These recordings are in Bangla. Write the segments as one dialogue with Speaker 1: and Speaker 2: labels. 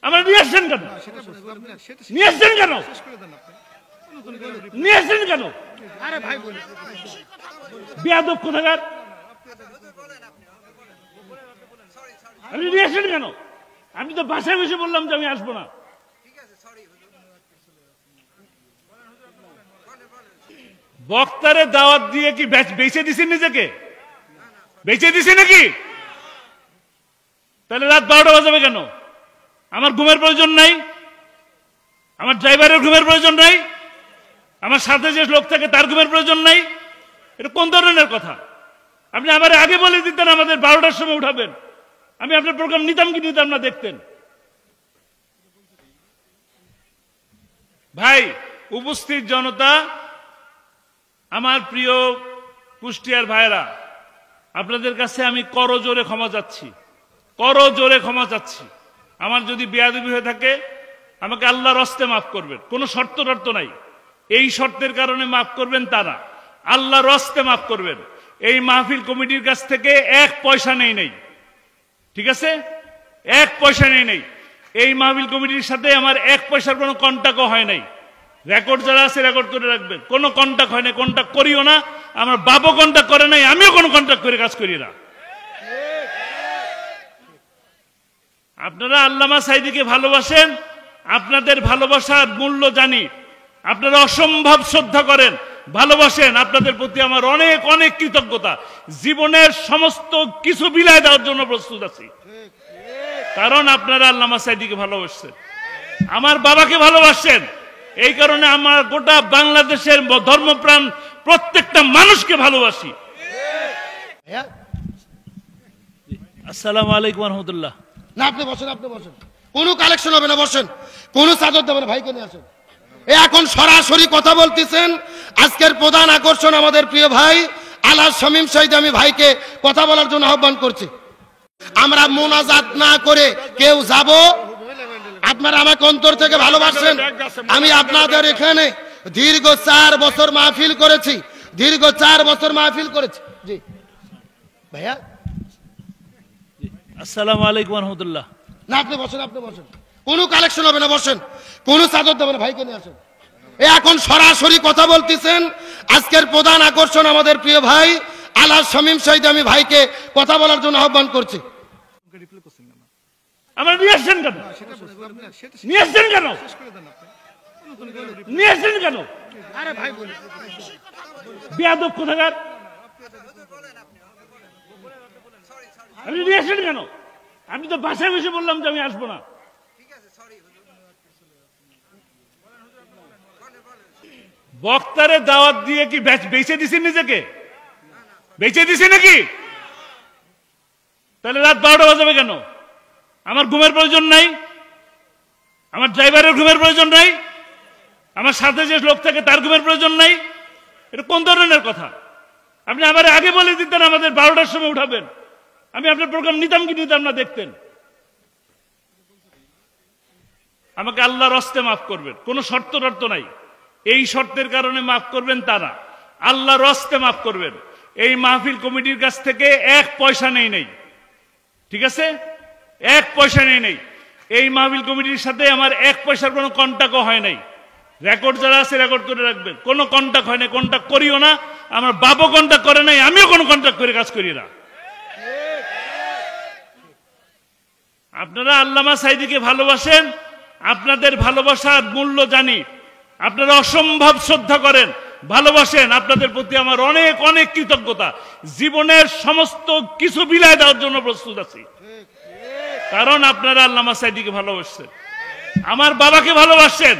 Speaker 1: আমরা নিয়ে আসছেন কেন? নিয়ে আসছেন কেন? নিয়ে আসছেন কেন?
Speaker 2: আরে ভাই বলি
Speaker 1: বেয়াদব কোথাকার। আপনি নিয়ে আসছেন কেন? আমি তো বাসায় বসে বললাম যে আমি আসবো না। বক্তারে দাওয়াত দিয়ে কি বেঁচে দিছেন নিজেকে? বেঁচে দিছে নাকি? তাহলে রাত 12টা বাজাবে কেন? আমার ঘুমের প্রয়োজন নাই, আমার ড্রাইভারের ঘুমের প্রয়োজন নাই, আমার সাথে যে লোক থাকে তার ঘুমের প্রয়োজন নাই। এটা কোন ধরনের কথা? আপনি আমার আগে বলে দিতেন আমাদের 12টার সময় উঠাবেন, আমি আপনার প্রোগ্রাম নিতাম কি নিতাম না দেখতেন। ভাই, উপস্থিত জনতা, আমার প্রিয় কুষ্টিয়ার ভাইরা, আপনাদের কাছে আমি করজোরে ক্ষমা চাচ্ছি, করজোরে ক্ষমা চাচ্ছি। আমার যদি বেয়াদবি হয়ে থাকে আমাকে আল্লাহর হস্তে মাফ করবেন, কোনো শর্ত টর্ত নাই। এই শর্তের কারণে মাফ করবেন তা না, আল্লাহর হস্তে মাফ করবেন। এই মাহফিল কমিটির কাছ থেকে 1 পয়সা নেই নাই, ঠিক আছে? 1 পয়সা নেই নাই। এই মাহফিল কমিটির সাথে আমার 1 পয়সার কোনো কন্টাক্টও হয় নাই। রেকর্ড যারা আছে রেকর্ড করে রাখবেন, কোনো কন্টাক্ট হয় না, কন্টাক্ট করিও না। আমার বাবা কন্টাক্ট করে নাই, আমিও কোনো কন্টাক্ট করে কাজ করি না। আপনারা আল্লামা সাঈদীকে ভালোবাসেন, আপনাদের ভালোবাসার মূল্য জানি। আপনারা অসম্ভব শ্রদ্ধা করেন, ভালোবাসেন, আপনাদের প্রতি আমার অনেক অনেক কৃতজ্ঞতা। জীবনের সমস্ত কিছু বিলায় দেওয়ার জন্য প্রস্তুত আছি, কারণ আপনারা আল্লামা সাঈদীকে ভালোবাসছেন, আমার বাবাকে ভালোবাসছেন। এই কারণে আমার গোটা বাংলাদেশের ধর্মপ্রাণ প্রত্যেকটা মানুষকে ভালোবাসি। আসসালামু আলাইকুম ওয়া রাহমাতুল্লাহ।
Speaker 2: না, আপনি বসেন, আপনি বসেন। কোনো কালেকশন হবে না, বসেন। কোনো চাদর দেবেন, ভাইকে নিয়ে আসেন। এখন সরাসরি কথা বলতেছেন। আজকের প্রধান আকর্ষণ আমাদের প্রিয় ভাই আলহাজ শামীম সাঈদী। আমি ভাইকে কথা বলার জন্য আহ্বান করছি। আমরা মোনাজাত না করে কেউ যাব? আপনারা আমাকে অন্তর থেকে ভালোবাসেন। আমি আপনাদের এখানে দীর্ঘ 4 বছর মাহফিল করেছি, দীর্ঘ 4 বছর মাহফিল করেছি। জি ভাইয়া,
Speaker 1: আসসালামু আলাইকুম ওয়া রাহমাতুল্লাহ।
Speaker 2: না, আপনি বসেন, আপনি বসেন। কোনো কালেকশন হবে না, বসেন। কোনো চাদর দেবেন, ভাইকে নিয়ে আসেন। এখন সরাসরি কথা বলতেছেন। আজকের প্রধান আকর্ষণ আমাদের প্রিয় ভাই আলহাজ শামীম সাঈদী। আমি ভাইকে কথা বলার জন্য আহ্বান করছি।
Speaker 1: আমরা নিয়ে আসছেন কেন? নিয়ে আসছেন কেন? নিয়ে আসছেন কেন?
Speaker 2: আরে ভাই বলি
Speaker 1: বেয়াদব কোথাকার। আপনি নিয়ে আসছেন কেন? আমি তো বাসায় বসে বললাম যে আমি আসবো না। বক্তারে দাওয়াত দিয়ে কি বেঁচে দিছেন নিজেকে? বেঁচে দিছে নাকি? তাহলে রাত 12টা বাজাবে কেন? আমার ঘুমের প্রয়োজন নাই, আমার ড্রাইভারের ঘুমের প্রয়োজন নাই, আমার সাথে যে লোক থাকে তার ঘুমের প্রয়োজন নাই। এটা কোন ধরনের কথা? আপনি আমার আগে বলে দিতেন আমাদের 12টার সময় উঠাবেন, আমি আপনার প্রোগ্রাম নিতাম কি নিতাম না দেখতেন। আমাকে আল্লাহর হস্তে মাফ করবেন, কোনো শর্ত টর্ত নাই। এই শর্তের কারণে মাফ করবেন তা না, আল্লাহর হস্তে মাফ করবেন। এই মাহফিল কমিটির কাছ থেকে 1 পয়সা নেই নাই, ঠিক আছে? 1 পয়সা নেই নাই। এই মাহফিল কমিটির সাথে আমার 1 পয়সার কোনো কন্টাক্টও হয় নাই। রেকর্ড যারা আছে রেকর্ড করে রাখবেন, কোনো কন্টাক্ট হয় না, কন্টাক্ট করিও না। আমার বাবা কন্টাক্ট করে নাই, আমিও কোনো কন্টাক্ট করে কাজ করি না। আপনারা আল্লামা সাঈদীকে ভালোবাসেন, আপনাদের ভালোবাসার মূল্য জানি। আপনারা অসম্ভব শ্রদ্ধা করেন, ভালোবাসেন, আপনাদের প্রতি আমার অনেক অনেক কৃতজ্ঞতা। জীবনের সমস্ত কিছু বিলায় দেওয়ার জন্য প্রস্তুত আছি, কারণ আপনারা আল্লামা সাঈদীকে ভালোবাসছেন, আমার বাবাকে ভালোবাসছেন।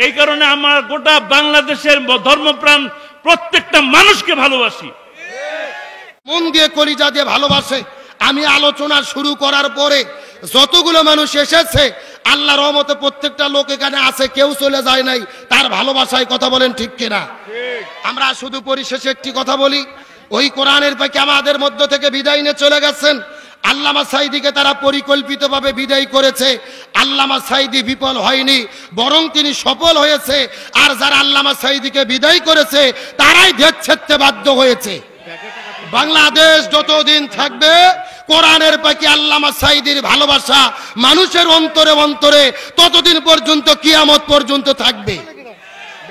Speaker 1: এই কারণে আমার গোটা বাংলাদেশের ধর্মপ্রাণ প্রত্যেকটা মানুষকে ভালোবাসি।
Speaker 2: মন দিয়ে কলিজা দিয়ে ভালোবাসে। আমি আলোচনা শুরু করার পরে যতগুলো মানুষ এসেছে, আল্লাহর রহমতে প্রত্যেকটা লোক এখানে আছে, কেউ চলে যায় নাই। তার ভালোবাসায় কথা বলেন, ঠিক কিনা? আমরা শুধু পরিশেষে একটি কথা বলি, ওই কোরআনের পাখি আমাদের মধ্য থেকে বিদায় নিয়ে চলে গেছেন। আল্লামা সাঈদীকে তারা পরিকল্পিতভাবে বিদায় করেছে। আল্লামা সাঈদী বিফল হয়নি, বরং তিনি সফল হয়েছে। আর যারা আল্লামা সাঈদীকে বিদায় করেছে তারাই দেশ ছেড়তে বাধ্য হয়েছে। বাংলাদেশ যতদিন থাকবে কোরআনের পাখি আল্লামা সাঈদীর ভালোবাসা মানুষের অন্তরে অন্তরে ততদিন পর্যন্ত কিয়ামত পর্যন্ত থাকবে।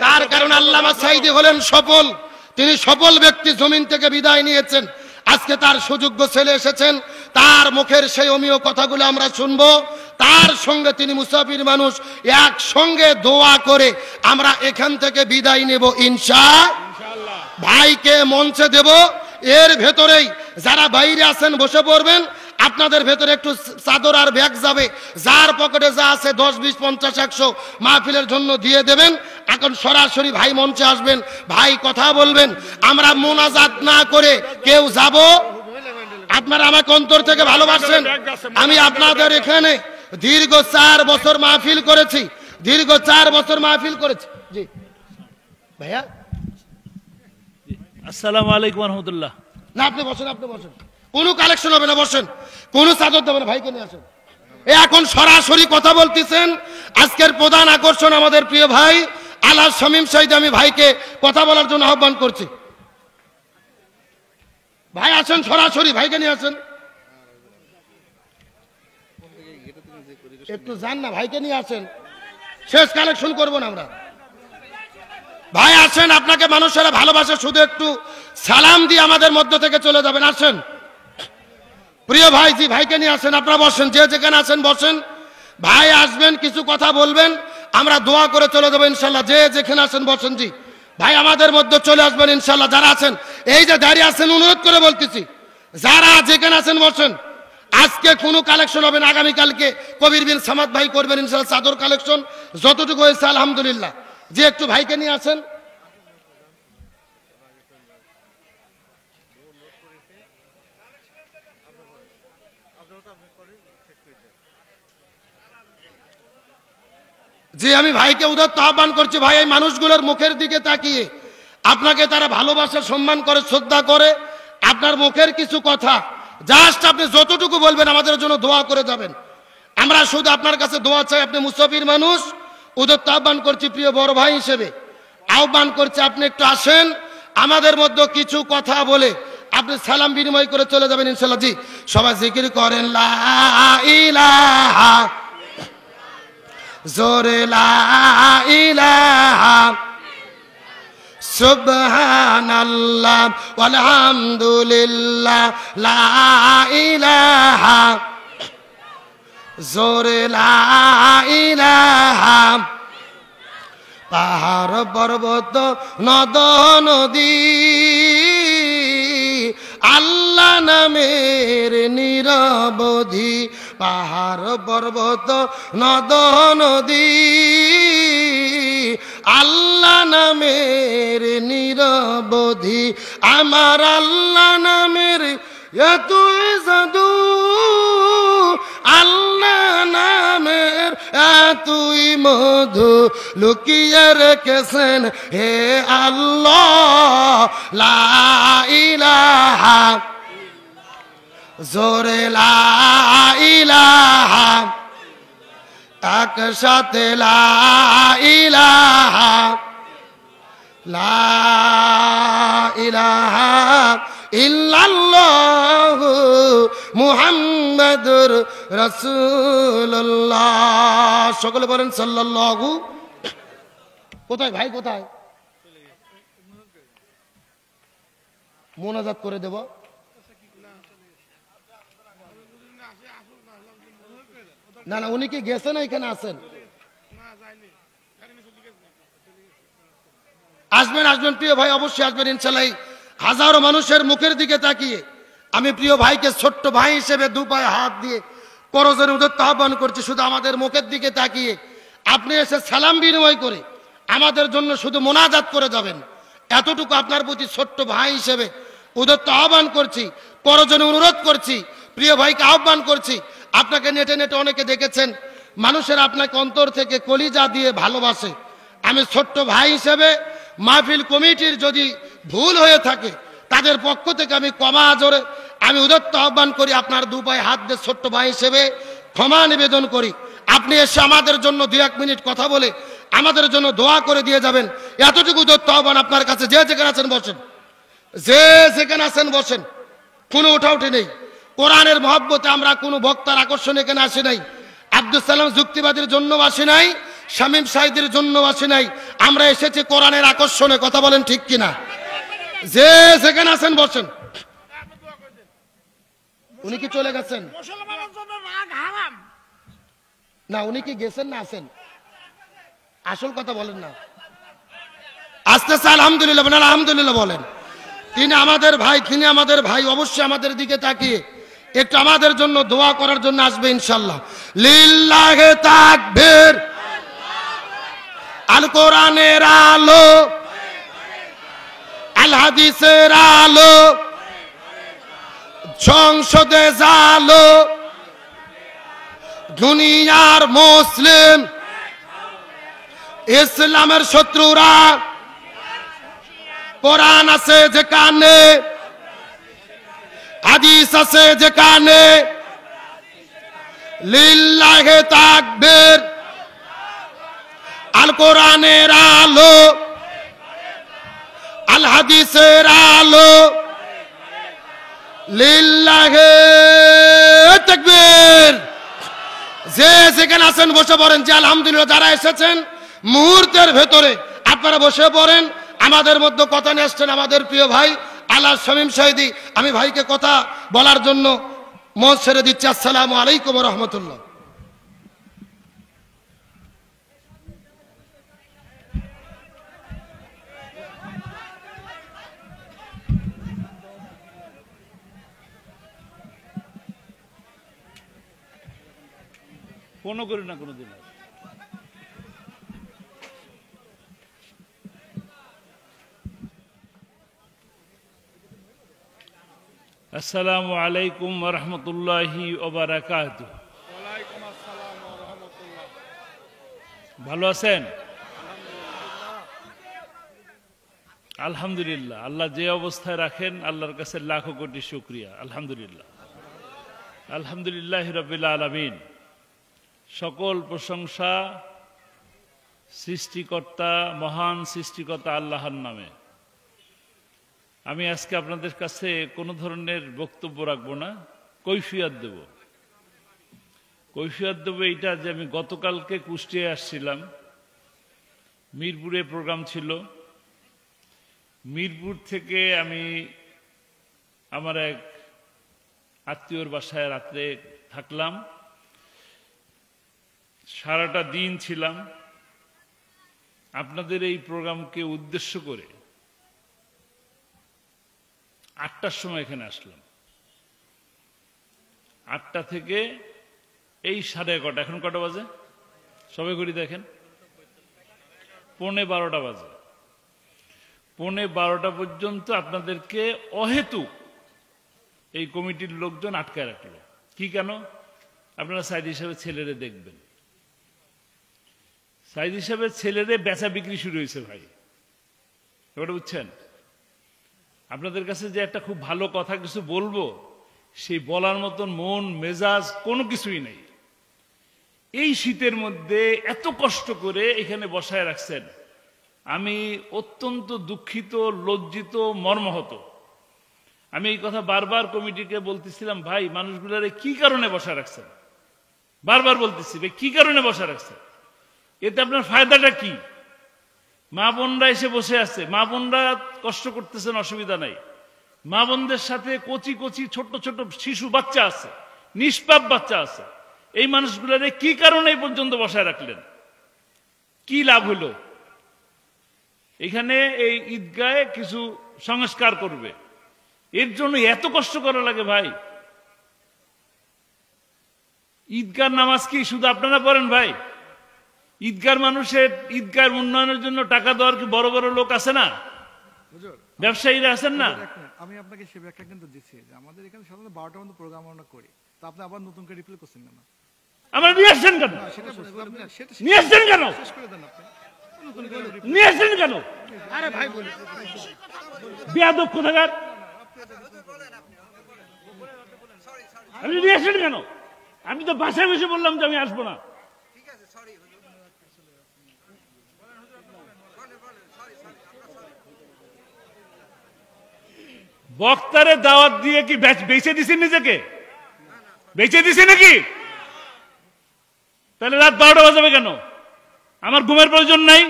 Speaker 2: তার কারণ আল্লামা সাঈদী হলেন সফল, তিনি সফল ব্যক্তি, জমিন থেকে বিদায় নিয়েছেন। আজকে তার সুযোগ্য ছেলে এসেছেন, তার মুখের সেই অমীয় কথাগুলো আমরা শুনবো। তার সঙ্গে তিনি মুসাফির মানুষ, একসঙ্গে দোয়া করে আমরা এখান থেকে বিদায় নেব ইনশাআল্লাহ। ভাইকে মঞ্চে দেব, এর ভেতরেই যারা বাইরে আছেন বসে পড়বেন। আপনাদের ভেতরে একটু চাদর আর ব্যাগ যাবে, যার পকেটে যা আছে 10, 20, 50, 100 মাহফিলের জন্য দিয়ে দেবেন। এখন সরাসরি ভাই মঞ্চে আসবেন, ভাই কথা বলবেন। আমরা মোনাজাত না করে কেউ যাব? আপনারা আমাকে অন্তর থেকে ভালোবাসেন। আমি আপনাদের এখানে দীর্ঘ 4 বছর মাহফিল করেছি, দীর্ঘ 4 বছর মাহফিল করেছি। জি ভাইয়া,
Speaker 1: আসসালামু আলাইকুম ওয়া রাহমাতুল্লাহ।
Speaker 2: না আপনি বসেন, আপনি বসেন, কোনো কালেকশন হবে না, বসেন, কোনো চাদর দেবেন, ভাইকে নিয়ে আসেন। এখন সরাসরি কথা বলতেছেন আজকের প্রধান আকর্ষণ আমাদের প্রিয় ভাই আলা শামীম সাঈদী। আমি ভাইকে কথা বলার জন্য আহ্বান করছি। ভাই আসেন, সরাসরি ভাইকে নিয়ে আসেন। একটু যান না, ভাইকে নিয়ে আসেন, শেষ কালেকশন করবো না আমরা। ভাই আসেন, আপনাকে মানুষেরা ভালোবাসে, শুধু একটু সালাম দিয়ে আমাদের মধ্য থেকে চলে যাবেন। আসেন প্রিয় ভাই, জি ভাইকে নিয়ে আসেন। আপনারা বসেন, যে যেখানে আছেন বসেন। ভাই আসবেন, কিছু কথা বলবেন, আমরা দোয়া করে চলে যাবো ইনশাল্লাহ। যে যেখানে আছেন বসেন। জি ভাই আমাদের মধ্যে চলে আসবেন ইনশাল্লাহ। যারা আছেন, এই যে দাঁড়িয়ে আছেন, অনুরোধ করে বলতেছি, যারা যেখানে আছেন বসেন। আজকে কোনো কালেকশন হবে না, আগামীকালকে কবির বিন সামাদ ভাই করবেন ইনশাল্লাহ চাদর কালেকশন, যতটুকু হয়েছে আলহামদুলিল্লাহ। যে একটু ভাইকে নিয়ে আসেন। জি আমি ভাইকে উদাত্ত আহ্বান করছি, ভাই এই মানুষগুলোর মুখের দিকে তাকিয়ে আপনাকে তারা ভালোবাসা, সম্মান করে, শ্রদ্ধা করে। আপনার মুখের কিছু কথা জাস্ট আপনি যতটুকু বলবেন আমাদের জন্য দোয়া করে যাবেন। আমরা শুধু আপনার কাছে দোয়া চাই। আপনি মুসাফির মানুষ, উদাত্ত আহ্বান করছি প্রিয় বড় ভাই হিসেবে আহ্বান করছি, আপনি একটু আসেন, আমাদের মধ্যে কিছু কথা বলে আপনি সালাম বিনিময় করে চলে যাবেন ইনশাআল্লাহ। জি সবাই জিকির করেন লা ইলাহা, জোরে লা ইলাহা, সুবহানাল্লাহ ওয়ালহামদুলিল্লাহ, লা ইলাহা, জোরে লা ইলাহা। পাহাড় পর্বত নদ নদী আল্লাহ নামের নিরবধি, পাহাড় পর্বত নদ নদী আল্লাহ নামের নিরবধি। আমার আল্লাহ নামের এতই জাদু, আল্লাহ নামের এতই মধু, লুকিয়ে রেখেছেন হে আল্লাহ লা ইলাহা, জোরে লা ইলাহা, একসাথে লা ইলাহা, লা ইলাহা ইল্লাল্লাহু মুহাম্মাদুর রাসূলুল্লাহ। সকলে বলেন সাল্লাল্লাহু। কোথায় ভাই, কোথায়? মোনাজাত করে দেব। না না, উনি কি গেছেন? এখানে আছেন, আসবেন আসবেন প্রিয় ভাই, অবশ্যই আসবেন ইনশাআল্লাহ। হাজারো মানুষের মুখের দিকে তাকিয়ে আমি প্রিয় ভাইকে ছোট্ট ভাই হিসেবে দু পায়ে হাত দিয়ে করজোরে উদাত্ত আহ্বান করছি, শুধু আমাদের মুখের দিকে তাকিয়ে আপনি এসে সালাম বিনিময় করে আমাদের জন্য শুধু মোনাজাত করে যাবেন, এতটুকু আপনার প্রতি ছোট্ট ভাই হিসেবে উদাত্ত আহ্বান করছি, করজোরে অনুরোধ করছি, প্রিয় ভাইকে আহ্বান করছি। আপনাকে নেটে নেটে অনেকে দেখেছেন, মানুষের আপনাকে অন্তর থেকে কলিজা দিয়ে ভালোবাসে। আমি ছোট্ট ভাই হিসেবে মাহফিল কমিটির যদি ভুল হয়ে থাকে তাদের পক্ষ থেকে আমি ক্ষমা জোরে আমি উদাত্ত আহ্বান করি, আপনার দু পায়ে হাত দিয়ে ছোট্ট ভাই হিসেবে ক্ষমা নিবেদন করি। আপনি এসে আমাদের জন্য 2-1 মিনিট কথা বলে আমাদের জন্য দোয়া করে দিয়ে যাবেন, এতটুকু উদাত্ত আহ্বান আপনার কাছে। যে যেখানে আছেন বসেন, যে যেখানে আছেন বসেন, কোনো উঠাউঠি নেই। কোরআনের মহব্বতে আমরা কোনো বক্তার আকর্ষণ এখানে আসি নাই, আব্দুল সালাম যুক্তিবাদীর জন্য আসি নাই, শামীম সাইদের জন্য আসি নাই, আমরা এসেছি কোরআনের আকর্ষণে। কথা বলেন ঠিক কিনা? যে যেখানে আছেন বসেন। উনি কি চলে গেছেন? না, উনি কি গেছেন না আছেন? আসল কথা বলেন না। আস্তে আস্তে আলহামদুলিল্লাহ বলেন, আলহামদুলিল্লাহ বলেন। তিনি আমাদের ভাই, তিনি আমাদের ভাই। অবশ্যই আমাদের দিকে তাকিয়ে একটু আমাদের জন্য দোয়া করার জন্য আসবে ইনশাআল্লাহ। লিল্লাহে তাকবীর। আল কোরআনের আলো, আল হাদিসের আলো, সংসদে জালো, দুনিয়ার মুসলিম ইসলামের শত্রুরা, কোরআন আছে যেখানে, হাদিস আছে যেখানে, লিল্লাহে তাকবীর। আল কোরআনের আলো, আল হাদিসের আলো, লিল্লাহে তাকবীর। যে যেখানে আছেন বসে পড়েন। যে আলহামদুলিল্লাহ যারা এসেছেন মুহূর্তের ভেতরে আপনারা বসে পড়েন। আমাদের মধ্যে কথা নিয়ে আসছেন আমাদের প্রিয় ভাই আল্লাহ শামীম সাইদি। আমি ভাইকে কথা বলার জন্য মঞ্চ ছেড়ে দিচ্ছি। আসসালামু আলাইকুম ওয়া রাহমাতুল্লাহ।
Speaker 1: ফোনও করি না কোনোদিন। আসসালামু আলাইকুম ওয়া রাহমাতুল্লাহি ওয়া বারাকাতুহু।
Speaker 3: ওয়ালাইকুম আসসালাম ওয়া রাহমাতুল্লাহ।
Speaker 1: ভালো আছেন? আলহামদুলিল্লাহ। আল্লাহ যে অবস্থায় রাখেন আল্লাহর কাছে লাখো কোটি শুকরিয়া। আলহামদুলিল্লাহ, আলহামদুলিল্লাহি রাব্বিল আলামিন। সকল প্রশংসা সৃষ্টিকর্তা, মহান সৃষ্টিকর্তা আল্লাহর নামে। আমি আজকে আপনাদের কাছে কোনো ধরনের বক্তব্য রাখবো না, কৈফিয়ত দেব। কৈফিয়ত দেব এইটা যে আমি গতকালকে কুষ্টিয়ায় আসছিলাম, মিরপুরে প্রোগ্রাম ছিল। মিরপুর থেকে আমি আমার এক আত্মীয়র বাসায় রাত্রে থাকলাম, সারাটা দিন ছিলাম। আপনাদের এই প্রোগ্রামকে উদ্দেশ্য করে 8টার সময় এখানে আসলাম। 8টা থেকে এই 11:30, এখন কটা বাজে সবাই ঘড়ি দেখেন, 11:45 বাজে। 11:45 পর্যন্ত আপনাদেরকে অহেতুক এই কমিটির লোকজন আটকায় রাখলো। কি কেন? আপনারা সাইদ হিসাবে ছেলেরে দেখবেন। সাইদ হিসাবে ছেলেরে বেচা বিক্রি শুরু হয়েছে ভাই, এবারে বুঝছেন? আপনাদের কাছে যে একটা খুব ভালো কথা কিছু বলবো, সেই বলার মতন মন মেজাজ কোনো কিছুই নেই। এই শীতের মধ্যে এত কষ্ট করে এখানে বসায় রাখছেন, আমি অত্যন্ত দুঃখিত, লজ্জিত, মর্মাহত। আমি এই কথা বারবার কমিটিকে বলতেছিলাম, ভাই মানুষগুলারে কি কারণে বসায় রাখছেন? বারবার বলতেছি, ভাই কি কারণে বসায় রাখছেন? এতে আপনার ফায়দাটা কি? মা বোনরা এসে বসে আছে, মা বোনরা কষ্ট করতেছেন, অসুবিধা নাই। মা বোনদের সাথে কচি কচি ছোট্ট ছোট্ট শিশু বাচ্চা আছে, নিষ্পাপ বাচ্চা আছে। এই মানুষগুলারে কি কারণে এই পর্যন্ত বসায় রাখলেন? কি লাভ হলো? এখানে এই ঈদগাহে কিছু সংস্কার করবে, এর জন্য এত কষ্ট করা লাগে ভাই? ঈদগার নামাজ কি শুধু আপনারা পড়েন ভাই? ঈদগার মানুষের ঈদগার উন্নয়নের জন্য টাকা দেওয়ার কি বড় বড় লোক আছে না? ব্যবসায়ীরা আছেন না?
Speaker 3: আমি আপনাকে সে ব্যাখ্যা কিন্তু দিচ্ছি যে আমাদের এখানে সাধারণত 12টার মধ্যে প্রোগ্রাম আমরা করি, তো আপনি আবার নতুন করে রিপ্লাই করছেন কেন?
Speaker 1: আমরা নিয়ে আসছেন কেন? নিয়ে আসছেন কেন?
Speaker 3: শেষ করে দেন আপনি, নতুন করে
Speaker 1: নিয়ে আসছেন কেন?
Speaker 2: আরে ভাই বলি,
Speaker 1: বেয়াদব কোথাকার! আপনি নিয়ে আসছেন কেন? আমি তো বাসায় বসে বললাম যে আমি আসবো না। বক্তারে দাওয়াত দিয়ে কি বেঁচে দিছেন নিজেকে? বেঁচে দিছি নাকি? তাহলে রাত 12টা বাজাবে কেন? আমার ঘুমের প্রয়োজন নাই?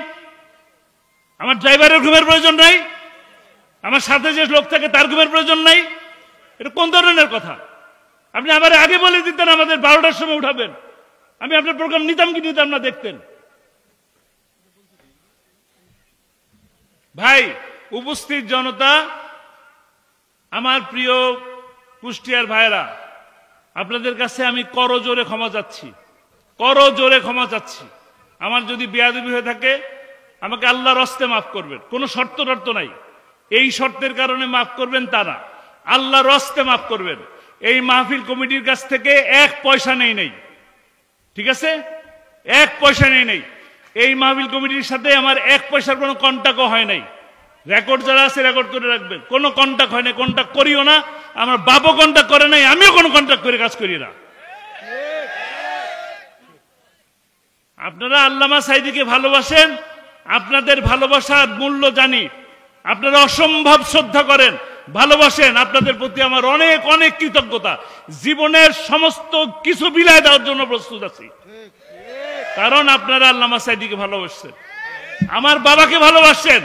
Speaker 1: আমার ড্রাইভারের ঘুমের প্রয়োজন নাই? আমার সাথে যে লোক থাকে তার ঘুমের প্রয়োজন নাই? এটা কোন ধরনের কথা? আপনি আবার আগে বলে দিতেন আমাদের 12টার সময় উঠাবেন, আমি আপনার প্রোগ্রাম নিতাম কি নিতাম না দেখতেন। ভাই, উপস্থিত জনতা, আমার প্রিয় কুষ্টিয়ার ভাইরা, আপনাদের কাছে আমি করজোরে ক্ষমা চাচ্ছি, করজোরে ক্ষমা চাচ্ছি। আমার যদি বেয়াদবি হয়ে থাকে আমাকে আল্লাহর হস্তে মাফ করবেন, কোনো শর্ত টর্ত নাই। এই শর্তের কারণে মাফ করবেন তা না, আল্লাহর হস্তে মাফ করবেন। এই মাহফিল কমিটির কাছ থেকে 1 পয়সা নেই, ঠিক আছে? 1 পয়সা নেই। এই মাহফিল কমিটির সাথে আমার 1 পয়সার কোনো কন্টাক্টও হয় নাই। রেকর্ড যারা আছে রেকর্ড করে রাখবেন, কোনো কন্টাক্ট হয় নাই, কন্টাক্ট করিও না। আমার বাবও কন্টাক্ট করে নাই, আমিও কোনো কন্টাক্ট করে কাজ করি না। আপনারা আল্লামা সাঈদীকে ভালোবাসেন, আপনাদের ভালোবাসার মূল্য জানি। আপনারা অসম্ভব শ্রদ্ধা করেন, ভালোবাসেন। আপনাদের প্রতি আমার অনেক অনেক কৃতজ্ঞতা। জীবনের সমস্ত কিছু বিলায় দেওয়ার জন্য প্রস্তুত আছি, কারণ আপনারা আল্লামা সাঈদীকে ভালোবাসছেন, আমার বাবাকে ভালোবাসছেন।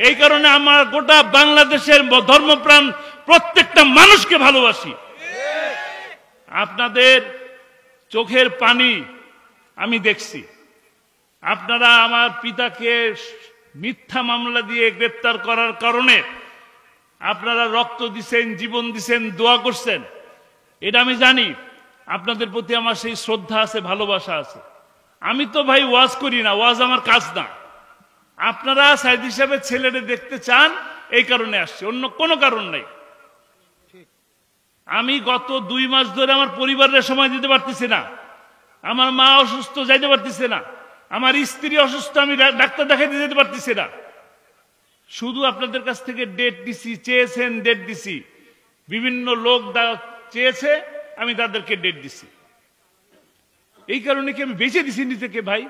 Speaker 1: এই কারণে আমার গোটা বাংলাদেশের ধর্মপ্রাণ প্রত্যেকটা মানুষকে ভালোবাসি। আপনাদের চোখের পানি আমি দেখছি। আপনারা আমার পিতাকে মিথ্যা মামলা দিয়ে গ্রেপ্তার করার কারণে আপনারা রক্ত দিছেন, জীবন দিছেন, দোয়া করছেন, এটা আমি জানি। আপনাদের প্রতি আমার সেই শ্রদ্ধা আছে, ভালোবাসা আছে। আমি তো ভাই ওয়াজ করি না, ওয়াজ আমার কাজ না। আপনারা সাঈদী সাহেবের ছেলেরে দেখতে চান, এই কারণে আসছে, অন্য কোনো কারণ নাই। আমি গত 2 মাস ধরে আমার পরিবারের সময় দিতে পারতেছি না, আমার মা অসুস্থ, যাইতে পারতেছে না, আমার স্ত্রী অসুস্থ, আমি ডাক্তার দেখাইতে যেতে পারতেছি না। শুধু আপনাদের কাছ থেকে ডেট দিছি, চেয়েছেন ডেট দিছি, বিভিন্ন লোক চেয়েছে, আমি তাদেরকে ডেট দিছি। এই কারণে কি আমি বেঁচে দিছি নিজেকে? ভাই,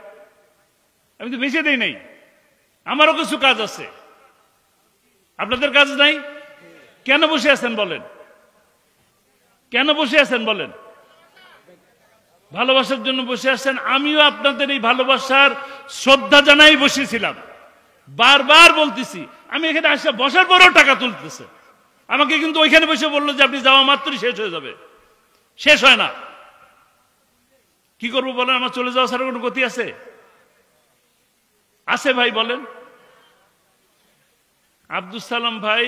Speaker 1: আমি তো বেঁচে দেই নাই, আমারও কিছু কাজ আছে, আপনাদের কাজ নাই। কেন বসে আছেন বলেন? কেন বসে আছেন বলেন? ভালোবাসার জন্য বসে আছেন। আমিও আপনাদের এই ভালোবাসার শ্রদ্ধা জানাই বসেছিলাম। বারবার বলতেছি, আমি এখানে আসে বসার পরেও টাকা তুলতেছে। আমাকে কিন্তু ওইখানে বসে বললো যে আপনি যাওয়া মাত্রই শেষ হয়ে যাবে। শেষ হয় না, কি করবো বলেন? আমার চলে যাওয়া ছাড়া কোনো গতি আছে? আছে ভাই, বলেন। আব্দুল সালাম ভাই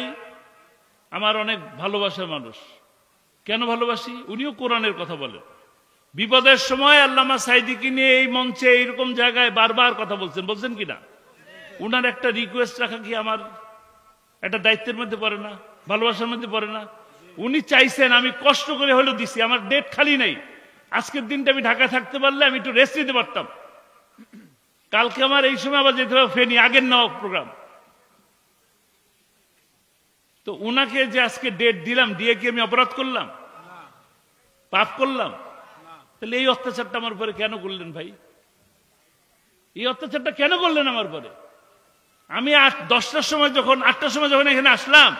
Speaker 1: আমার অনেক ভালোবাসার মানুষ। কেন ভালোবাসি? উনিও কোরআনের কথা বলেন। বিপদের সময় আল্লামা সাঈদীকে নিয়ে এই মঞ্চে এইরকম জায়গায় বারবার কথা বলছেন কিনা? উনার একটা রিকোয়েস্ট রাখা কি আমার একটা দায়িত্বের মধ্যে পড়ে না? ভালোবাসার মধ্যে পড়ে না? উনি চাইছেন, আমি কষ্ট করে হলেও দিছি। আমার ডেট খালি নেই। আজকের দিনটা আমি ঢাকা থাকতে পারলে আমি একটু রেস্ট নিতে পারতাম। কালকে আমার এই সময় আবার যেতে হবে ফেনী, আগের নেওয়া প্রোগ্রাম। তো উনাকে যে আজকে ডেট দিলাম, দিয়ে কি আমি অপরাধ করলাম? পাপ করলাম? তাহলে এই অত্যাচারটা আমার পরে কেন করলেন ভাই? এই অত্যাচারটা কেন করলেন আমার পরে? আমি 10টার সময় যখন 8টার সময় যখন এখানে আসলাম,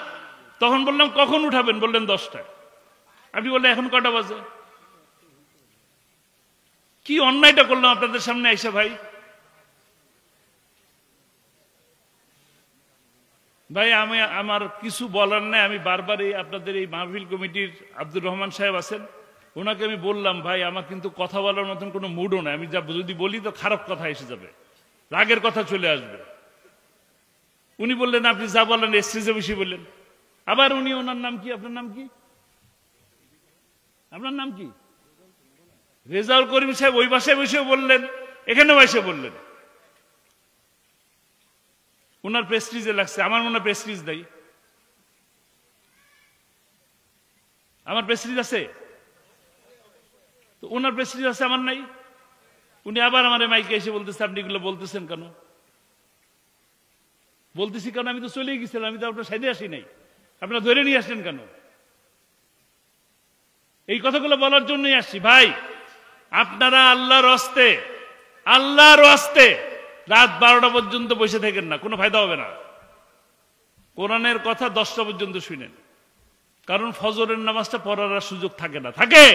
Speaker 1: তখন বললাম কখন উঠাবেন? বললেন 10টায়। আপনি বললেন এখন কটা বাজে? কি অন্যায়টা করলাম আপনাদের সামনে আইসা ভাই? ভাই, আমি আমার কিছু বলার নাই। আমি বারবার আপনাদের এই মাহফিল কমিটির আব্দুর রহমান সাহেব আছেন, ওনাকে আমি বললাম, ভাই আমার কিন্তু কথা বলার মতন কোনো মুডও নাই। আমি যা যদি বলি তো খারাপ কথা এসে যাবে, রাগের কথা চলে আসবে। উনি বললেন আপনি যা বলেন স্টেজে বসে বললেন। আবার উনি, ওনার নাম কি? আপনার নাম কি? আপনার নাম কি? রেজাউল করিম সাহেব ওই বাসায় বসে বললেন, এখানেও এসে বললেন। ওনার প্রেস্টিজে লাগছে, আমার মনে হয় প্রেস্টিজ নাই। আমার প্রেস্টিজ আছে তো ওনার প্রেস্টিজ আছে, আমার নাই। উনি আবার আমার মাইকে এসে বলতেছে আপনি এগুলো বলতেছেন কেন? বলতেছি কারণ আমি তো চলেই গেছিলাম, আমি তো আপনার সাইডে আসি নাই, আপনারা ধরে নিয়ে আসলেন কেন? এই কথাগুলো বলার জন্যই আসছি। ভাই, আপনারা আল্লাহর হস্তে রাত 12টা পর্যন্ত বসে থাকেন না, কোনো ফায়দা হবে না। কোরআনের কথা 10টা পর্যন্ত শুনেন, কারণ ফজরের নামাজটা পড়ার সুযোগ থাকে না। থাকে?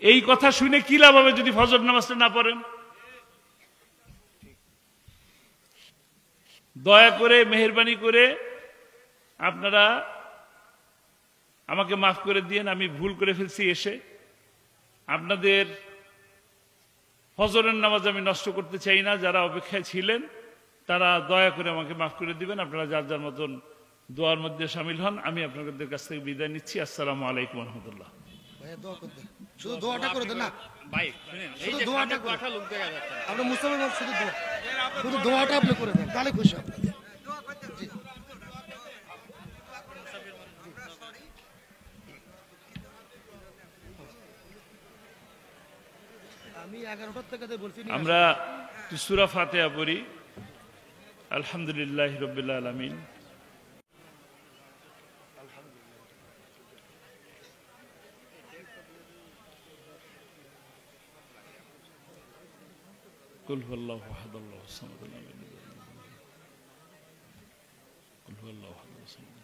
Speaker 1: এই কথা শুনে কি লাভ হবে যদি ফজর নামাজটা না পড়েন? দয়া করে মেহেরবানি করে আপনারা আমাকে মাফ করে দিয়েন, আমি ভুল করে ফেলছি এসে। আপনাদের ফজরের নামাজ আমি নষ্ট করতে চাই না। যারা অপেক্ষায় ছিলেন তারা দয়া করে আমাকে মাফ করে দিবেন। আপনারা যার যার মতন দোয়ার মধ্যে শামিল হন। আমি আপনাদের কাছ থেকে বিদায় নিচ্ছি। আসসালামু আলাইকুম রহমতুল্লাহ।
Speaker 2: শুধু দোয়াটা করে দেন না
Speaker 4: ভাই শুনেন, এই
Speaker 2: শুধু
Speaker 4: যে
Speaker 2: দোয়াটা
Speaker 4: সামনে
Speaker 2: করে
Speaker 4: কটা লোক দেখা যাচ্ছে না।
Speaker 2: আপনি মুস্তাফা ভাই শুধু দোয়াটা আপনি করে দেন, তাহলে খুশি হব। জি। আমি 11টার থেকে বলছি
Speaker 1: আমরা সূরা ফাতিহা পড়ি। আলহামদুলিল্লাহি রাব্বিল আলামিন। কুল হুয়াল্লাহু আহাদ আল্লাহুস সামাদ লাম ইয়ালিদ ওয়া লাম ইউলাদ। কুল হুয়াল্লাহু আহাদ আল্লাহুস সামাদ।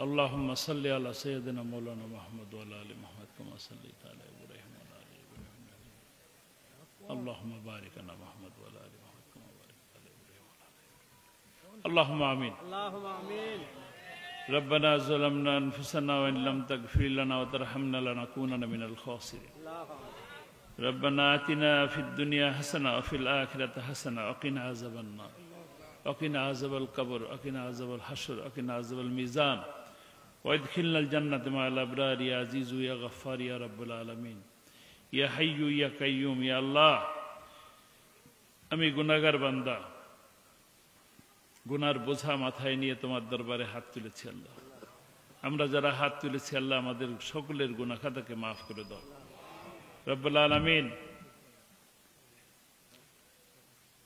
Speaker 1: اللهم صل على سيدنا مولانا محمد وعلى ال محمد كما صليت على ابراهيم وعلى ال ابراهيم. اللهم بارك على محمد وعلى ال محمد كما باركت على ابراهيم وعلى ال ابراهيم. اللهم امين.
Speaker 4: اللهم آمين.
Speaker 1: ربنا ظلمنا انفسنا وان لم تغفر لنا وترحمنا لنكونن من الخاسرين. ربنا آتنا في الدنيا حسنة وفي الآخرة حسنة وقنا عذاب النار وقنا عذاب القبر وقنا عذاب الحشر وقنا عذاب الميزان وادخلنا الجنة مع الأبرار يا عزيز يا غفار يا رب العالمين يا حي يا قيوم يا الله. আমি গুনাহগার বান্দা, গুনার বোঝা মাথায় নিয়ে তোমার দরবারে হাত তুলেছি আল্লাহ। আমরা যারা হাত তুলেছি আল্লাহ আমাদের সকলের গুনাহ খাতাকে মাফ করে দাও রব্বুল আলামিন।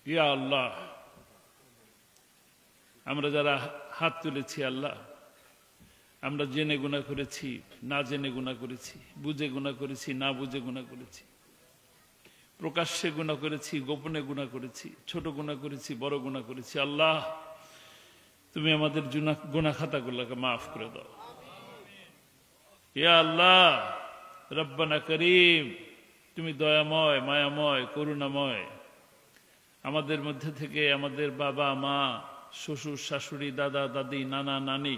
Speaker 1: ইয়া আল্লাহ, আমরা যারা হাত তুলেছি আল্লাহ, আমরা জেনে গুনাহ করেছি, না জেনে গুনাহ করেছি, বুঝে গুনাহ করেছি, না বুঝে গুনাহ করেছি, প্রকাশ্যে গুনাহ করেছি, গোপনে গুনাহ করেছি, ছোট গুনাহ করেছি, বড় গুনাহ করেছি। আল্লাহ তুমি আমাদের গুনাহ খাতাগুলোকে মাফ করে দাও। ইয়া আল্লাহ রব্বানা করিম, তুমি দয়াময়, মায়াময়, করুণাময়। আমাদের মধ্যে থেকে আমাদের বাবা মা, শ্বশুর শাশুড়ি, দাদা দাদি, নানা নানি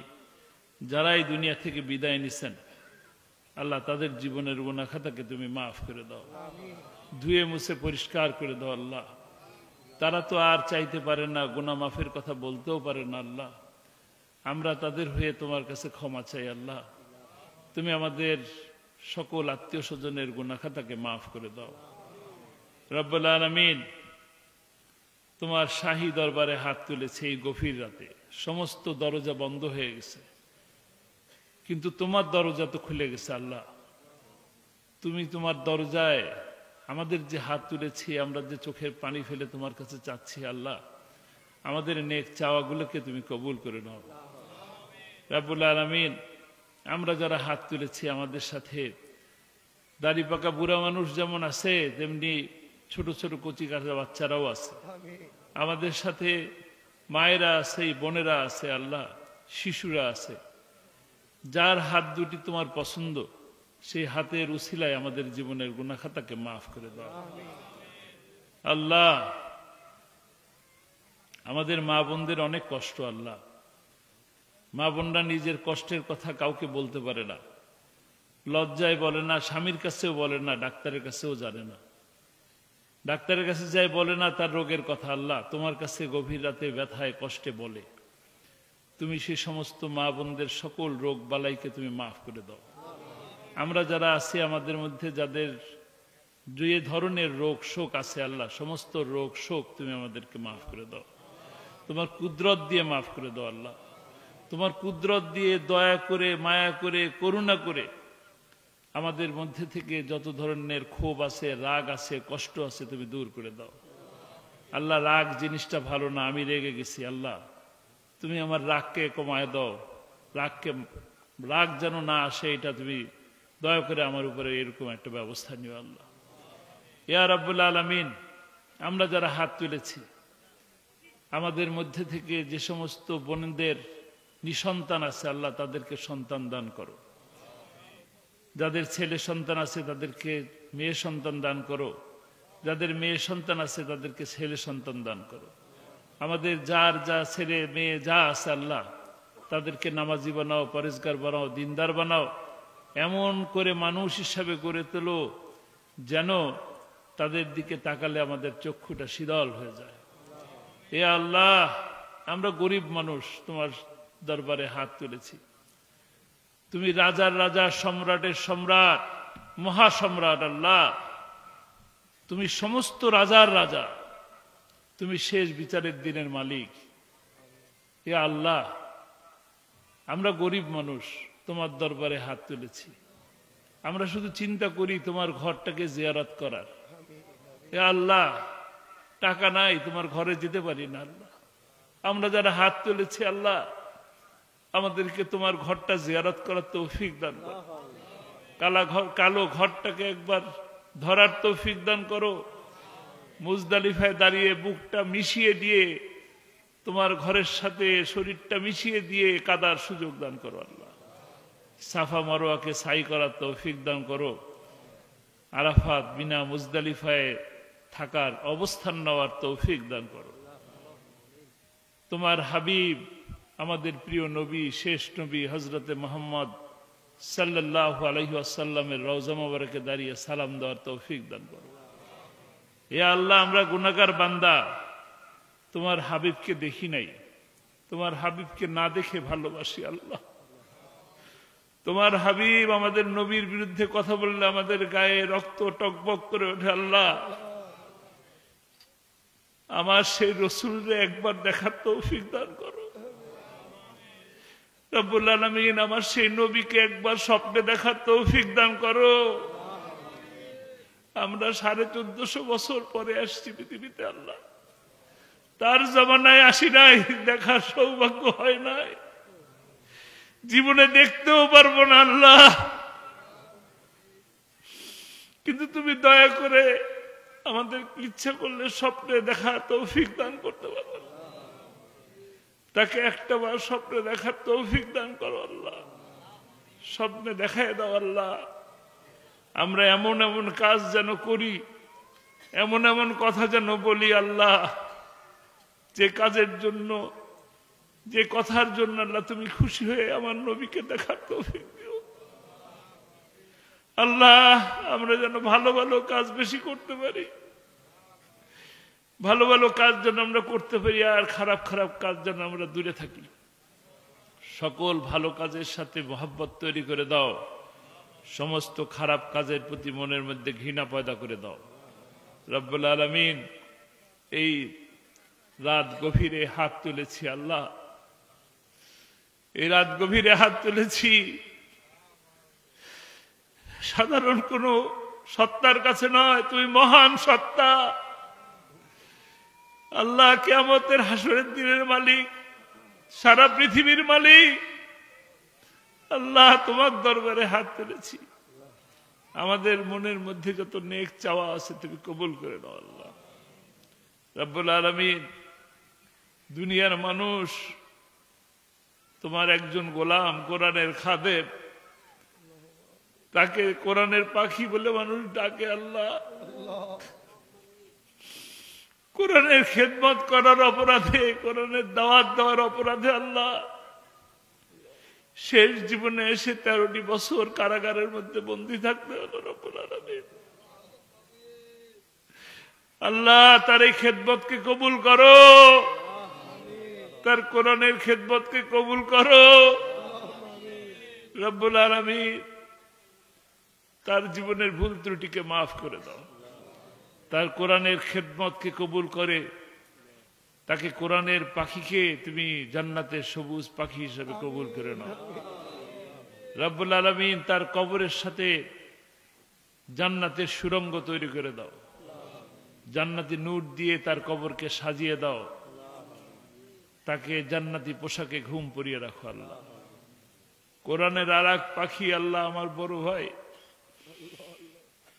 Speaker 1: যারাই দুনিয়া থেকে বিদায় নিছেন আল্লাহ তাদের জীবনের গুনাহ খাতাকে তুমি মাফ করে দাও, ধুয়ে মুছে পরিষ্কার করে দাও আল্লাহ। তারা তো আর চাইতে পারে না, গুনাহ মাফের কথা বলতেও পারে না আল্লাহ। আমরা তাদের হয়ে তোমার কাছে ক্ষমা চাই আল্লাহ। তুমি আমাদের সকল আত্মীয় স্বজনের গুনাহ খাতাকে মাফ করে দাও রব্বুল আলামিন। তোমার শাহী দরবারে হাত তুলেছে এই গভীর রাতে, সমস্ত দরজা বন্ধ হয়ে গেছে, কিন্তু তোমার দরজা তো খুলে গেছে আল্লাহ। তুমি তোমার দরজায় আমাদের যে হাত তুলেছি, আমরা যে চোখের পানি ফেলে তোমার কাছে চাচ্ছি আল্লাহ, আমাদের নেক চাওয়াগুলোকে তুমি কবুল করে নাও রব্বুল আলামিন। আমরা যারা হাত তুলেছি আমাদের সাথে দাড়ি পাকা বুড়া মানুষ যেমন আছে, তেমনি ছোট ছোট কচি কাঁচা বাচ্চারাও আছে। আমাদের সাথে মায়েরা আছে, বোনেরা আছে আল্লাহ, শিশুরা আছে। যার হাত দুটি তোমার পছন্দ সেই হাতের উসিলায় আমাদের জীবনের গুনাহ খাতাকে মাফ করে দাও আল্লাহ। আমাদের মা বোনদের অনেক কষ্ট আল্লাহ। মা বোনরা নিজের কষ্টের কথা কাউকে বলতে পারে না, লজ্জায় বলে না, স্বামীর কাছেও বলে না, ডাক্তারের কাছেও জানে না। ডাক্তারের কাছে যাই বলে না তার রোগের কথা আল্লাহ, তোমার কাছে গভীর রাতে ব্যথায় কষ্টে বলে। তুমি সেই সমস্ত মা বোনদের সকল রোগ বালাইকে তুমি মাফ করে দাও। আমরা যারা আছি আমাদের মধ্যে যাদের যে ধরনের রোগ শোক আছে আল্লাহ, সমস্ত রোগ শোক তুমি আমাদেরকে মাফ করে দাও। তোমার কুদরত দিয়ে মাফ করে দাও আল্লাহ। তোমার কুদরত দিয়ে দয়া করে, মায়া করে, করুণা করে আমাদের মধ্যে থেকে যত ধরনের ক্ষোভ আছে, রাগ আছে, কষ্ট আছে তুমি দূর করে দাও আল্লাহ। রাগ জিনিসটা ভালো না, আমি রেগে গেছি আল্লাহ, তুমি আমার রাগকে কমায় দাও। রাগ যেন না আসে, এটা তুমি দয়া করে আমার উপরে এরকম একটা ব্যবস্থা নিও আল্লাহ। ইয়া রাব্বুল আলামিন, আমরা যারা হাত তুলেছি আমাদের মধ্যে থেকে যে সমস্ত বোনদের নিঃসন্তান আছে আল্লাহ তাদেরকে সন্তান দান করো, যাদের ছেলে সন্তান আছে তাদেরকে মেয়ে সন্তান দান করো, যাদের মেয়ে সন্তান আছে তাদেরকে ছেলে সন্তান দান করো। আমাদের যার যা ছেলে মেয়ে যা আছে আল্লাহ তাদেরকে নামাজি বানাও, পরেজগার বানাও, দিনদার বানাও, এমন করে মানুষ হিসাবে গড়ে তোলো যেন তাদের দিকে তাকালে আমাদের চক্ষুটা শীতল হয়ে যায়। এ আল্লাহ, আমরা গরিব মানুষ তোমার দরবারে হাত তুলেছি। তুমি রাজার রাজা, সম্রাটের সম্রাট, মহাসম্রাট আল্লাহ, তুমি সমস্ত রাজার রাজা, তুমি শেষ বিচারের দিনের মালিক। এ আল্লাহ, আমরা গরিব মানুষ তোমার দরবারে হাত তুলেছি। আমরা শুধু চিন্তা করি তোমার ঘরটাকে জিয়ারত করার। এ আল্লাহ, টাকা নাই, তোমার ঘরে যেতে পারি না আল্লাহ। আমরা যারা হাত তুলেছি আল্লাহ, আমাদেরকে তোমার ঘরটা জিয়ারত করার তৌফিক দান করো। কালো ঘরটাকে একবার ধরার তৌফিক দান করো। মুজদালিফায় দাঁড়িয়ে বুকটা মিশিয়ে দিয়ে তোমার ঘরের সাথে শরীরটা মিশিয়ে দিয়ে কাদার সুযোগ দান করো আল্লাহ। সাফা মারওয়াকে সাই করার তৌফিক দান করো। আরাফাত, মিনা, মুজদালিফায় থাকার, অবস্থান নেওয়ার তৌফিক দান করো। তোমার হাবিব, আমাদের প্রিয় নবী, শেষ নবী হজরতে মুহাম্মদ সাল্লাল্লাহু আলাইহি ওয়াসাল্লামের রওজা মোবারকে দাঁড়িয়ে সালাম দেওয়ার তৌফিক দান করো। এ আল্লাহ, আমরা গুনাহগার বান্দা, তোমার হাবিবকে দেখি নাই, তোমার হাবিবকে না দেখে ভালোবাসি আল্লাহ। তোমার হাবিব আমাদের নবীর বিরুদ্ধে কথা বললে আমাদের গায়ে রক্ত টকবক করে ওঠে আল্লাহ। আমার সেই রসুলরে একবার দেখার তৌফিক দান করো রব্বুল আলামিন। আমার সেই নবীকে একবার স্বপ্নে দেখার তৌফিক দান করো। আমরা 1450 বছর পরে আসছি পৃথিবীতে আল্লাহ, তার জামানায় আসি নাই, দেখার সৌভাগ্য হয় নাই, জীবনে দেখতেও পারবো না আল্লাহ। কিন্তু তুমি দয়া করে আমাদের ইচ্ছা করলে স্বপ্নে দেখা তৌফিক দান করতে পারো। তাকে একটা বার স্বপ্নে দেখার তৌফিক দান করো আল্লাহ। স্বপ্নে দেখায় দাও আল্লাহ। আমরা এমন এমন কাজ যেন করি, এমন এমন কথা যেন বলি আল্লাহ, যে কাজের জন্য, যে কথার জন্য আল্লাহ তুমি খুশি হয়ে আমার নবীকে দেখার তৌফিক দিও আল্লাহ। আমরা যেন ভালো ভালো কাজ বেশি করতে পারি, ভালো ভালো কাজ যেন আমরা করতে পারি, আর খারাপ খারাপ কাজ যেন আমরা দূরে থাকি। সকল ভালো কাজের সাথে মহব্বত তৈরি করে দাও, সমস্ত খারাপ কাজের প্রতি মনের মধ্যে ঘৃণা পয়দা করে দাও রব্বুল আলামিন। এই রাত গভীরে হাত তুলেছি আল্লাহ, এই রাত গভীরে হাত তুলেছি সাধারণ কোন সত্তার কাছে নয়, তুমি মহান সত্তা আল্লাহ, কিয়ামতের হাসরের দিনের মালিক, সারা পৃথিবীর মালিক আল্লাহ। তোমার দরবারে হাত তুলেছি, আমাদের মনের মধ্যে যত নেক চাওয়া আছে তুমি কবুল করে নাও আল্লাহ রব্বুল আলামিন। দুনিয়ার মানুষ তোমার একজন গোলাম, কোরআনের খাদেম, তাকে কোরআনের পাখি বলে মানুষ ডাকে আল্লাহ। কোরআনের খেদমত করার অপরাধে, কোরআনের দাওয়াত দেওয়ার অপরাধে আল্লাহ শেষ জীবনে এসে 13টি বছর কারাগারের মধ্যে বন্দী থাকতে হলো রব্বুল আলামিন। আল্লাহ, তার এই খেদমতকে কবুল করো, তার কোরআনের খেদমতকে কবুল করো রব্বুল আলামিন। তার জীবনের ভুল ত্রুটিকে মাফ করে দাও, তার কোরআনের খেদমতকে কবুল করে তাকে কোরআনের পাখিকে তুমি জান্নাতের সবুজ পাখি হিসেবে কবুল করে নাও রব্বুল আলামিন। তার কবরের সাথে জান্নাতের সুড়ঙ্গ তৈরি করে দাও, জান্নাতি নূর দিয়ে তার কবরকে সাজিয়ে দাও, তাকে জান্নাতি পোশাকে ঘুম পরিয়ে রাখো আল্লাহ। কোরআনের আর এক পাখি আল্লাহ, আমার বড় ভাই,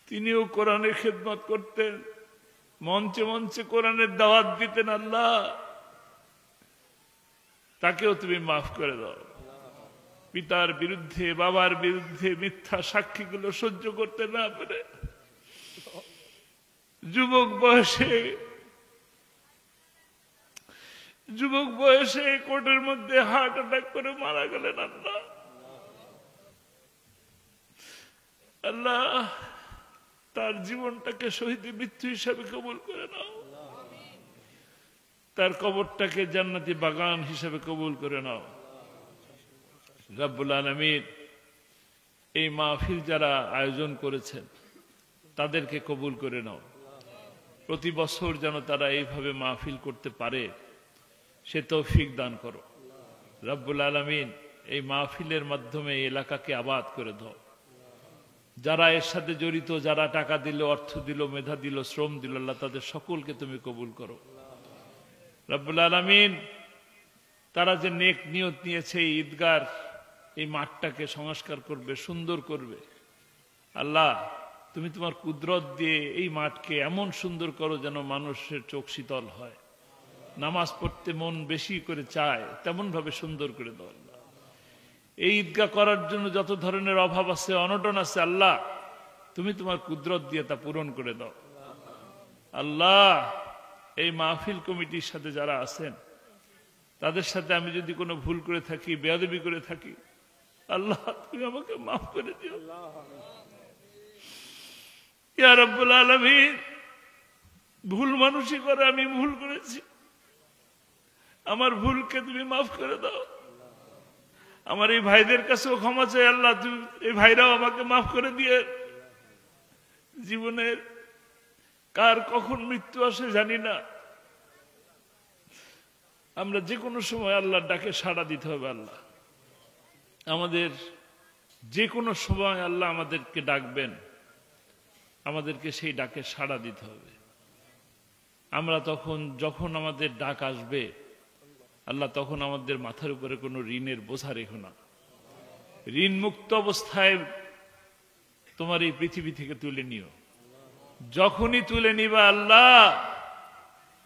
Speaker 1: তিনিও কোরআনের খেদমত করতেন, মঞ্চে মঞ্চে কোরআনের দাওয়াত দিতেন আল্লাহ। তাকেও তুমি মাফ করে দাও। পিতার বিরুদ্ধে বাবার বিরুদ্ধে মিথ্যা সাক্ষীগুলো সহ্য করতে না পারে যুবক বয়সে কোর্টের মধ্যে হার্ট অ্যাটাক করে মারা গেলেন। আল্লাহ আল্লাহ তার জীবনটাকে শহীদ মৃত্যু হিসাবে কবুল করে নাও, তার কবরটাকে জান্নাতি বাগান হিসাবে কবুল করে নাও। রব্বুল আলামিন এই মাহফিল যারা আয়োজন করেছেন তাদেরকে কবুল করে নাও। প্রতি বছর যেন তারা এইভাবে মাহফিল করতে পারে সে তৌফিক দান করো। রব্বুল আলামিন এই মাহফিলের মাধ্যমে এই এলাকাকে আবাদ করে দাও। যারা এর সাথে জড়িত, যারা টাকা দিল, অর্থ দিল, মেধা দিল, শ্রম দিল, আল্লাহ তাদের সকলকে তুমি কবুল করো। রব্বুল আলামিন তারা যে নেক নিয়ত নিয়েছে এই ঈদগার এই মাঠটাকে সংস্কার করবে, সুন্দর করবে, আল্লাহ তুমি তোমার কুদরত দিয়ে এই মাঠকে এমন সুন্দর করো যেন মানুষের চোখ শীতল হয়, নামাজ পড়তে মন বেশি করে চায়, তেমন ভাবে সুন্দর করে দাও। আল্লাহ এই ঈদগাহ করার জন্য যত ধরনের অভাব আছে, অনটন আছে, আল্লাহ তুমি তোমার কুদরত দিয়ে তা পূরণ করে দাও। আল্লাহ এই মাহফিল কমিটির সাথে যারা আছেন তাদের সাথে আমি যদি কোনো ভুল করে থাকি, বেয়াদবি করে থাকি, আল্লাহ তুমি আমাকে মাফ করে দিও। ইয়া রাব্বুল আলামিন ভুল মানুষই করে, আমি ভুল করেছি, আমার ভুলকে তুমি মাফ করে দাও। আমার এই ভাইদের কাছেও ক্ষমা চাই, আল্লাহ তুমি এই ভাইরাও আমাকে মাফ করে দিয়ে। জীবনের কার কখন মৃত্যু আসে জানি না, আমরা যে কোনো সময় আল্লাহর ডাকে সাড়া দিতে হবে। আল্লাহ আমাদের যে কোনো সময় আল্লাহ আমাদেরকে ডাকবেন, আমাদেরকে সেই ডাকে সাড়া দিতে হবে। আমরা যখন আমাদের ডাক আসবে আল্লাহ তখন আমাদের মাথার উপরে কোনো ঋণের বোঝা রেখো না। ঋণ মুক্ত অবস্থায় তোমার এই পৃথিবী থেকে তুলে নিও। যখনই তুলে নিবা আল্লাহ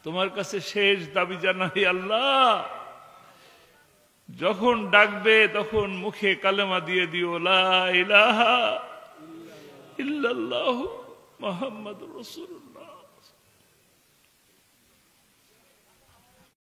Speaker 1: তোমার কাছে শেষ দাবি জানাই, আল্লাহ যখন ডাকবে তখন মুখে কালেমা দিয়ে দিও, লা ইলাহা ইল্লাল্লাহু মুহাম্মাদুর রাসূলুল্লাহ।